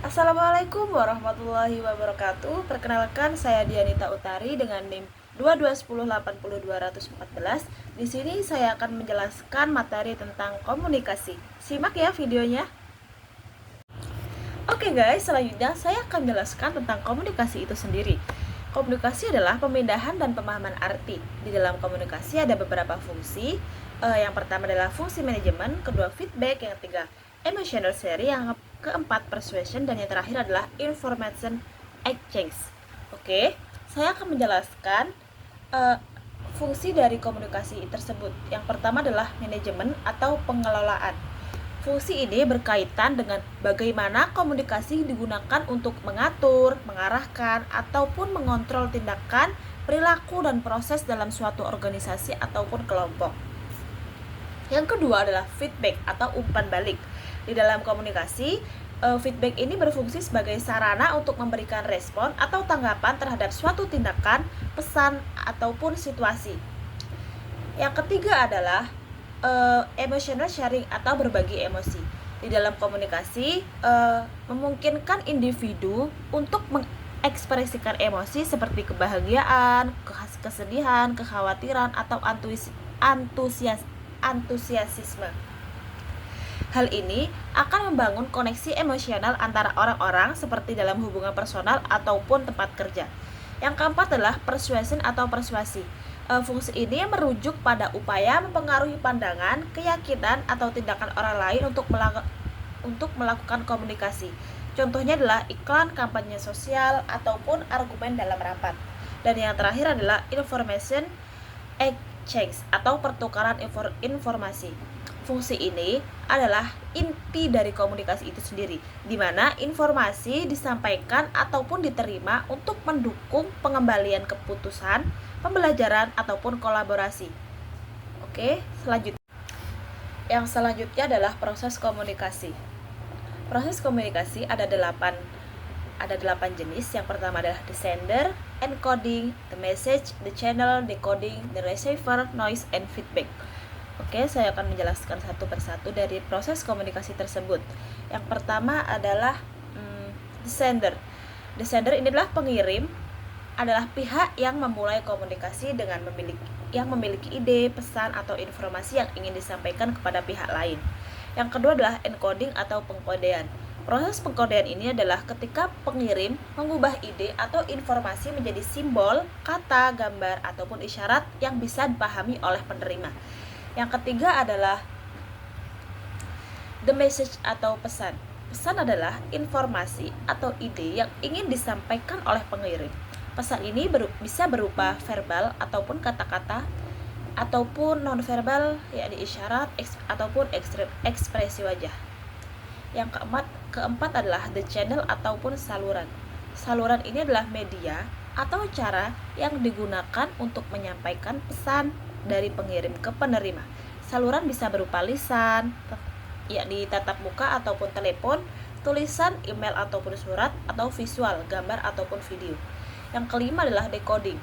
Assalamualaikum warahmatullahi wabarakatuh. Perkenalkan, saya Dianita Utari dengan NIM 2210800214. Di sini saya akan menjelaskan materi tentang komunikasi. Simak ya videonya. Oke guys, selanjutnya saya akan menjelaskan tentang komunikasi itu sendiri. Komunikasi adalah pemindahan dan pemahaman arti. Di dalam komunikasi ada beberapa fungsi. Yang pertama adalah fungsi manajemen, kedua feedback, yang ketiga emotional sharing, yang keempat persuasion, dan yang terakhir adalah information exchange. Oke, saya akan menjelaskan uh, fungsi dari komunikasi tersebut. Yang pertama adalah manajemen atau pengelolaan. Fungsi ini berkaitan dengan bagaimana komunikasi digunakan untuk mengatur, mengarahkan, ataupun mengontrol tindakan, perilaku, dan proses dalam suatu organisasi ataupun kelompok. Yang kedua adalah feedback atau umpan balik. Di dalam komunikasi, feedback ini berfungsi sebagai sarana untuk memberikan respon atau tanggapan terhadap suatu tindakan, pesan, ataupun situasi. Yang ketiga adalah emotional sharing atau berbagi emosi. Di dalam komunikasi, memungkinkan individu untuk mengekspresikan emosi seperti kebahagiaan, kesedihan, kekhawatiran, atau antusiasisme. Hal ini akan membangun koneksi emosional antara orang-orang seperti dalam hubungan personal ataupun tempat kerja. Yang keempat adalah persuasion atau persuasi. Fungsi ini merujuk pada upaya mempengaruhi pandangan, keyakinan, atau tindakan orang lain untuk melakukan komunikasi. Contohnya adalah iklan, kampanye sosial, ataupun argumen dalam rapat. Dan yang terakhir adalah information exchange atau pertukaran informasi. Fungsi ini adalah inti dari komunikasi itu sendiri, di mana informasi disampaikan ataupun diterima untuk mendukung pengembalian keputusan, pembelajaran, ataupun kolaborasi. Oke, selanjutnya. Yang selanjutnya adalah proses komunikasi. Proses komunikasi ada 8 jenis. Yang pertama adalah the sender, encoding, the message, the channel, decoding, the receiver, noise, and feedback. Oke, saya akan menjelaskan satu persatu dari proses komunikasi tersebut. Yang pertama adalah the sender. The sender ini adalah pengirim, adalah pihak yang memulai komunikasi dengan memiliki ide, pesan, atau informasi yang ingin disampaikan kepada pihak lain. Yang kedua adalah encoding atau pengkodean. Proses pengkodean ini adalah ketika pengirim mengubah ide atau informasi menjadi simbol, kata, gambar, ataupun isyarat yang bisa dipahami oleh penerima. Yang ketiga adalah the message atau pesan. Pesan adalah informasi atau ide yang ingin disampaikan oleh pengirim. Pesan ini bisa berupa verbal ataupun kata-kata, ataupun nonverbal, yakni isyarat ataupun ekspresi wajah. Yang keempat adalah the channel ataupun saluran. Saluran ini adalah media atau cara yang digunakan untuk menyampaikan pesan dari pengirim ke penerima. Saluran bisa berupa lisan, yakni tatap muka ataupun telepon, tulisan, email ataupun surat, atau visual, gambar ataupun video. Yang kelima adalah decoding.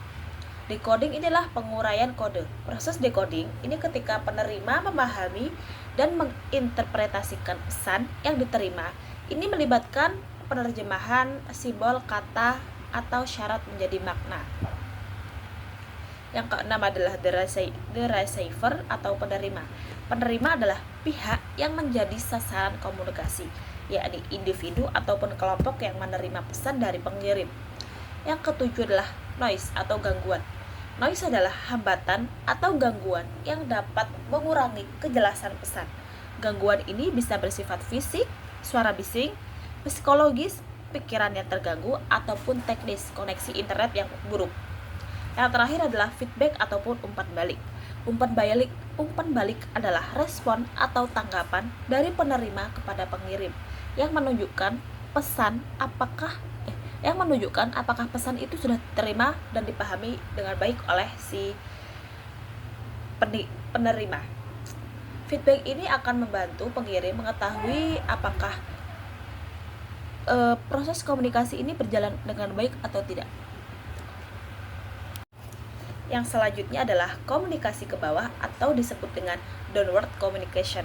Decoding inilah penguraian kode. Proses decoding ini ketika penerima memahami dan menginterpretasikan pesan yang diterima. Ini melibatkan penerjemahan simbol, kata, atau syarat menjadi makna. Yang keenam adalah the receiver atau penerima. Penerima adalah pihak yang menjadi sasaran komunikasi, yakni individu ataupun kelompok yang menerima pesan dari pengirim. Yang ketujuh adalah noise atau gangguan. Noise adalah hambatan atau gangguan yang dapat mengurangi kejelasan pesan. Gangguan ini bisa bersifat fisik, suara bising, psikologis, pikiran yang terganggu, ataupun teknis, koneksi internet yang buruk. Yang terakhir adalah feedback ataupun umpan balik. Umpan balik adalah respon atau tanggapan dari penerima kepada pengirim yang menunjukkan apakah pesan itu sudah diterima dan dipahami dengan baik oleh si penerima. Feedback ini akan membantu pengirim mengetahui apakah proses komunikasi ini berjalan dengan baik atau tidak. Yang selanjutnya adalah komunikasi ke bawah atau disebut dengan downward communication.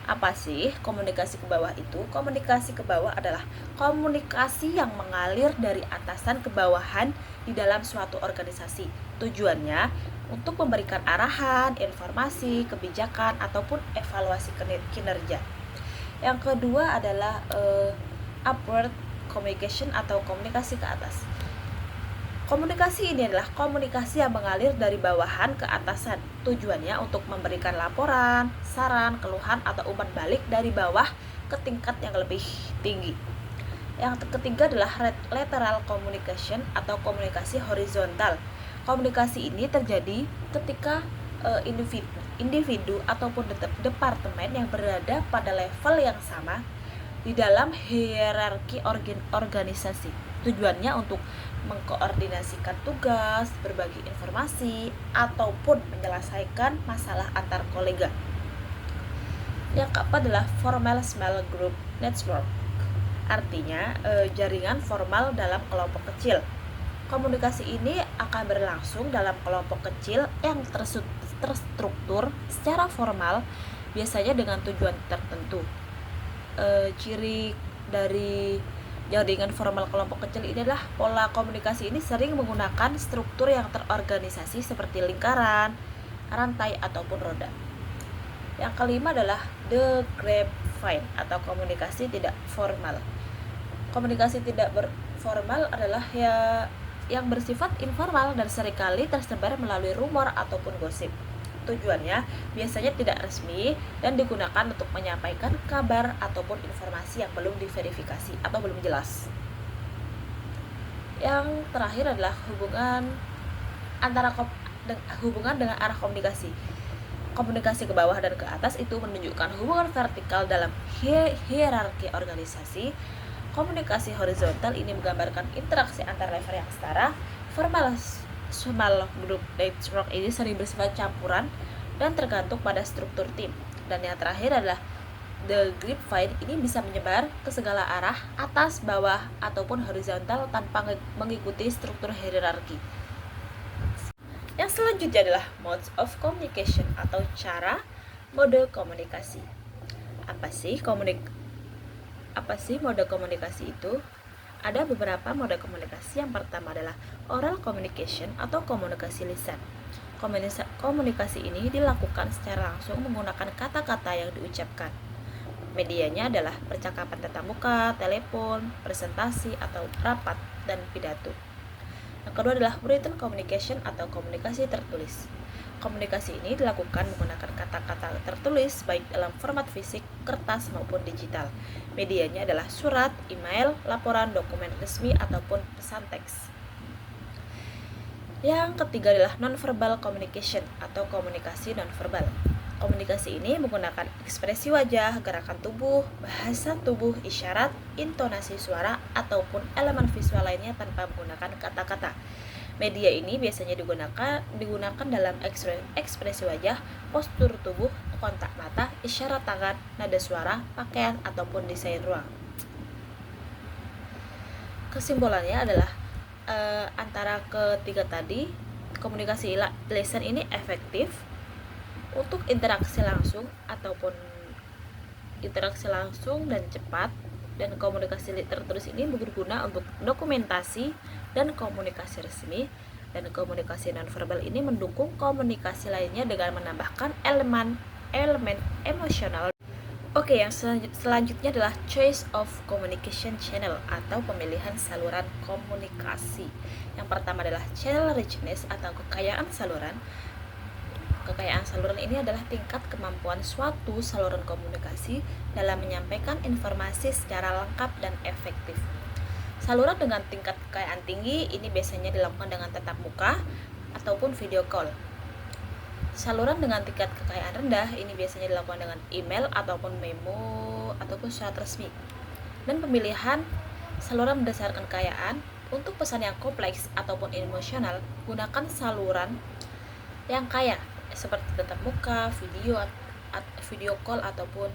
Apa sih komunikasi ke bawah itu? Komunikasi ke bawah adalah komunikasi yang mengalir dari atasan ke bawahan di dalam suatu organisasi. Tujuannya untuk memberikan arahan, informasi, kebijakan, ataupun evaluasi kinerja. Yang kedua adalah upward communication atau komunikasi ke atas. Komunikasi ini adalah komunikasi yang mengalir dari bawahan ke atasan. Tujuannya untuk memberikan laporan, saran, keluhan, atau umpan balik dari bawah ke tingkat yang lebih tinggi. Yang ketiga adalah lateral communication atau komunikasi horizontal. Komunikasi ini terjadi ketika individu ataupun departemen yang berada pada level yang sama di dalam hierarki organisasi. Tujuannya untuk mengkoordinasikan tugas, berbagi informasi, ataupun menyelesaikan masalah antar kolega. Yang keempat adalah formal small group network. Artinya jaringan formal dalam kelompok kecil. Komunikasi ini akan berlangsung dalam kelompok kecil yang terstruktur secara formal, biasanya dengan tujuan tertentu. Ciri dari jaringan formal kelompok kecil ini adalah pola komunikasi ini sering menggunakan struktur yang terorganisasi seperti lingkaran, rantai, ataupun roda. Yang kelima adalah the grapevine atau komunikasi tidak formal. Komunikasi tidak formal adalah yang bersifat informal dan seringkali tersebar melalui rumor ataupun gosip. Tujuannya biasanya tidak resmi dan digunakan untuk menyampaikan kabar ataupun informasi yang belum diverifikasi atau belum jelas. Yang terakhir adalah hubungan dengan arah komunikasi. Komunikasi ke bawah dan ke atas itu menunjukkan hubungan vertikal dalam hierarki organisasi. Komunikasi horizontal ini menggambarkan interaksi antar level yang setara. Formal small group network ini sering bersifat campuran dan tergantung pada struktur tim. Dan yang terakhir adalah the grapevine ini bisa menyebar ke segala arah, atas, bawah, ataupun horizontal tanpa mengikuti struktur hierarki. Yang selanjutnya adalah modes of communication atau mode komunikasi. Apa sih mode komunikasi itu? Ada beberapa mode komunikasi. Yang pertama adalah oral communication atau komunikasi lisan. Komunikasi ini dilakukan secara langsung menggunakan kata-kata yang diucapkan. Medianya adalah percakapan tatap muka, telepon, presentasi atau rapat, dan pidato. Yang kedua adalah written communication atau komunikasi tertulis. Komunikasi ini dilakukan menggunakan kata-kata tertulis baik dalam format fisik, kertas maupun digital. Medianya adalah surat, email, laporan, dokumen resmi, ataupun pesan teks. Yang ketiga adalah non-verbal communication atau komunikasi non-verbal. Komunikasi ini menggunakan ekspresi wajah, gerakan tubuh, bahasa tubuh, isyarat, intonasi suara, ataupun elemen visual lainnya tanpa menggunakan kata-kata. Media ini biasanya digunakan dalam ekspresi wajah, postur tubuh, kontak mata, isyarat tangan, nada suara, pakaian, ataupun desain ruang. Kesimpulannya adalah antara ketiga tadi, komunikasi lisan ini efektif untuk interaksi langsung dan cepat, dan komunikasi tertulis ini berguna untuk dokumentasi dan komunikasi resmi, dan komunikasi nonverbal ini mendukung komunikasi lainnya dengan menambahkan elemen emosional. Oke, yang selanjutnya adalah choice of communication channel atau pemilihan saluran komunikasi. Yang pertama adalah channel richness atau kekayaan saluran. Kekayaan saluran ini adalah tingkat kemampuan suatu saluran komunikasi dalam menyampaikan informasi secara lengkap dan efektif. Saluran dengan tingkat kekayaan tinggi ini biasanya dilakukan dengan tatap muka ataupun video call. Saluran dengan tingkat kekayaan rendah ini biasanya dilakukan dengan email ataupun memo ataupun surat resmi. Dan pemilihan saluran berdasarkan kekayaan, untuk pesan yang kompleks ataupun emosional, gunakan saluran yang kaya seperti tatap muka, video call, ataupun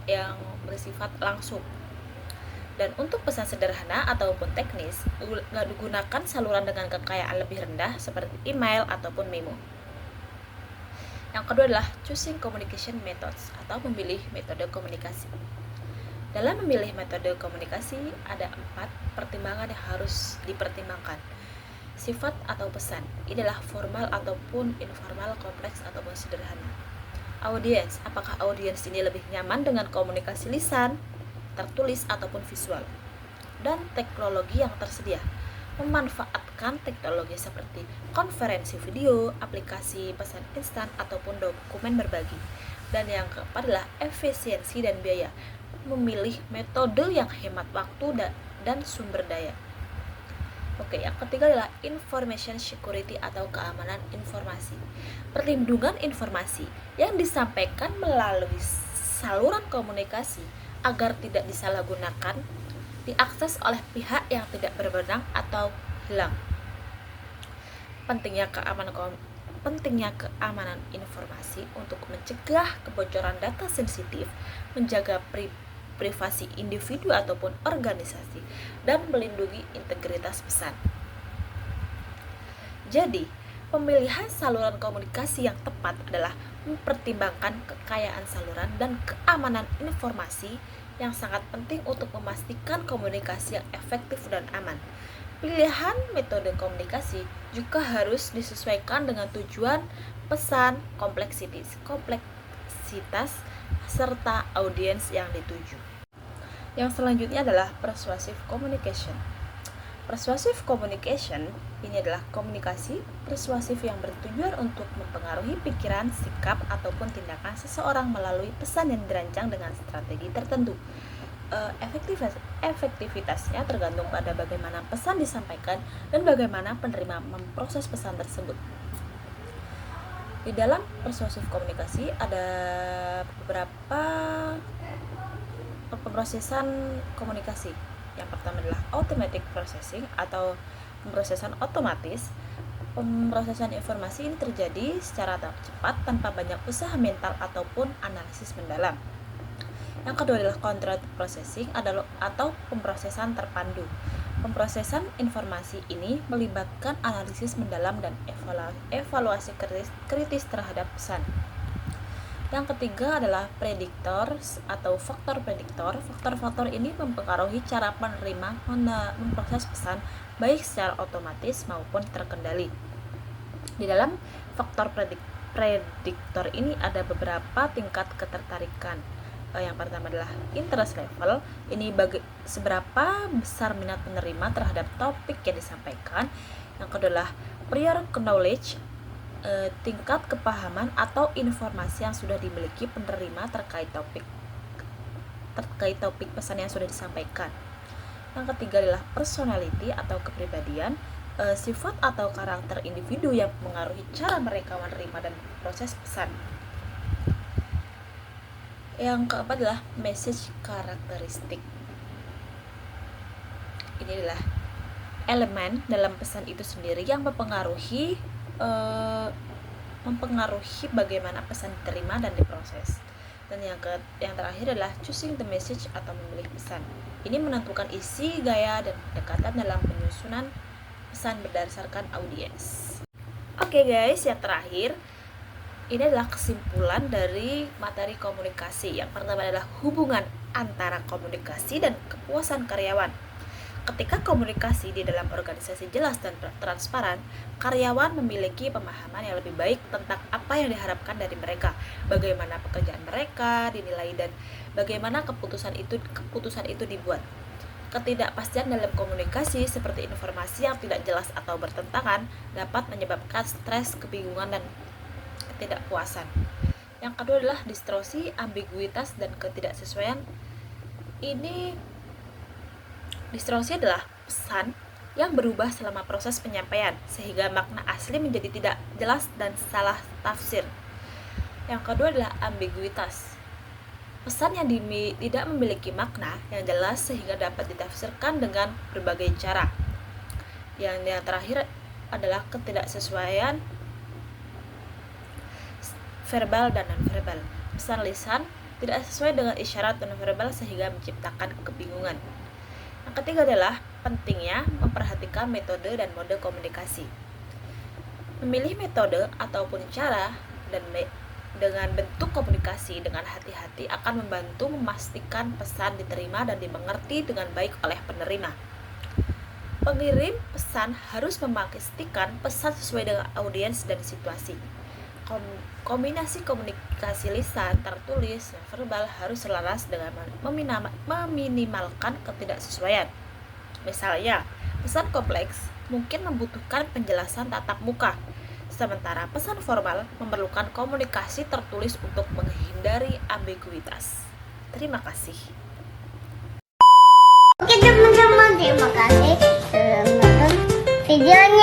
yang bersifat langsung. Dan untuk pesan sederhana ataupun teknis, gunakan saluran dengan kekayaan lebih rendah seperti email ataupun memo. Yang kedua adalah choosing communication methods atau memilih metode komunikasi. Dalam memilih metode komunikasi, ada 4 pertimbangan yang harus dipertimbangkan. Sifat atau pesan, ini adalah formal ataupun informal, kompleks ataupun sederhana. Audiens, apakah audiens ini lebih nyaman dengan komunikasi lisan, tertulis ataupun visual. Dan teknologi yang tersedia, memanfaatkan teknologi seperti konferensi video, aplikasi pesan instan ataupun dokumen berbagi. Dan yang keempat adalah efisiensi dan biaya, memilih metode yang hemat waktu dan sumber daya. Oke, yang ketiga adalah information security atau keamanan informasi. Perlindungan informasi yang disampaikan melalui saluran komunikasi agar tidak disalahgunakan, diakses oleh pihak yang tidak berwenang atau hilang. Pentingnya keamanan informasi untuk mencegah kebocoran data sensitif, menjaga privasi individu ataupun organisasi, dan melindungi integritas pesan. Jadi, pemilihan saluran komunikasi yang tepat adalah mempertimbangkan kekayaan saluran dan keamanan informasi yang sangat penting untuk memastikan komunikasi yang efektif dan aman. Pilihan metode komunikasi juga harus disesuaikan dengan tujuan pesan, kompleksitas, serta audiens yang dituju. Yang selanjutnya adalah persuasive communication. Persuasive communication ini adalah komunikasi persuasif yang bertujuan untuk mempengaruhi pikiran, sikap, ataupun tindakan seseorang melalui pesan yang dirancang dengan strategi tertentu. Efektivitasnya tergantung pada bagaimana pesan disampaikan dan bagaimana penerima memproses pesan tersebut. Di dalam persuasive komunikasi ada beberapa pemrosesan komunikasi. Yang pertama adalah automatic processing atau pemrosesan otomatis. Pemrosesan informasi ini terjadi secara cepat tanpa banyak usaha mental ataupun analisis mendalam. Yang kedua adalah controlled processing atau pemrosesan terpandu. Pemrosesan informasi ini melibatkan analisis mendalam dan evaluasi kritis terhadap pesan. Yang ketiga adalah predictors atau faktor prediktor. Faktor-faktor ini mempengaruhi cara penerima memproses pesan baik secara otomatis maupun terkendali. Di dalam faktor prediktor ini ada beberapa tingkat ketertarikan. Yang pertama adalah interest level. Ini seberapa besar minat penerima terhadap topik yang disampaikan. Yang kedua adalah prior knowledge, tingkat kepahaman atau informasi yang sudah dimiliki penerima terkait topik pesan yang sudah disampaikan. Yang ketiga adalah personality atau kepribadian, sifat atau karakter individu yang mengaruhi cara mereka menerima dan proses pesan. Yang keempat adalah message karakteristik. Ini adalah elemen dalam pesan itu sendiri yang mempengaruhi bagaimana pesan diterima dan diproses. Dan yang terakhir adalah choosing the message atau memilih pesan. Ini menentukan isi, gaya, dan pendekatan dalam penyusunan pesan berdasarkan audiens. Oke guys, yang terakhir ini adalah kesimpulan dari materi komunikasi. Yang pertama adalah hubungan antara komunikasi dan kepuasan karyawan. Ketika komunikasi di dalam organisasi jelas dan transparan, karyawan memiliki pemahaman yang lebih baik tentang apa yang diharapkan dari mereka, bagaimana pekerjaan mereka dinilai, dan bagaimana keputusan itu dibuat. Ketidakpastian dalam komunikasi seperti informasi yang tidak jelas atau bertentangan dapat menyebabkan stres, kebingungan, dan ketidakpuasan. Yang kedua adalah distorsi, ambiguitas, dan ketidaksesuaian. Distorsi adalah pesan yang berubah selama proses penyampaian, sehingga makna asli menjadi tidak jelas dan salah tafsir. Yang kedua adalah ambiguitas. Pesan yang tidak memiliki makna yang jelas sehingga dapat ditafsirkan dengan berbagai cara. Yang terakhir adalah ketidaksesuaian verbal dan nonverbal. Pesan lisan tidak sesuai dengan isyarat nonverbal sehingga menciptakan kebingungan. Yang ketiga adalah pentingnya memperhatikan metode dan mode komunikasi. Memilih metode ataupun cara Dengan bentuk komunikasi dengan hati-hati akan membantu memastikan pesan diterima dan dimengerti dengan baik oleh penerima. Pengirim pesan harus memastikan pesan sesuai dengan audiens dan situasi. Kombinasi komunikasi lisan, tertulis, dan verbal harus selaras dengan meminimalkan ketidaksesuaian. Misalnya, pesan kompleks mungkin membutuhkan penjelasan tatap muka, sementara pesan formal memerlukan komunikasi tertulis untuk menghindari ambiguitas. Terima kasih. Oke teman-teman, terima kasih sudah menonton videonya.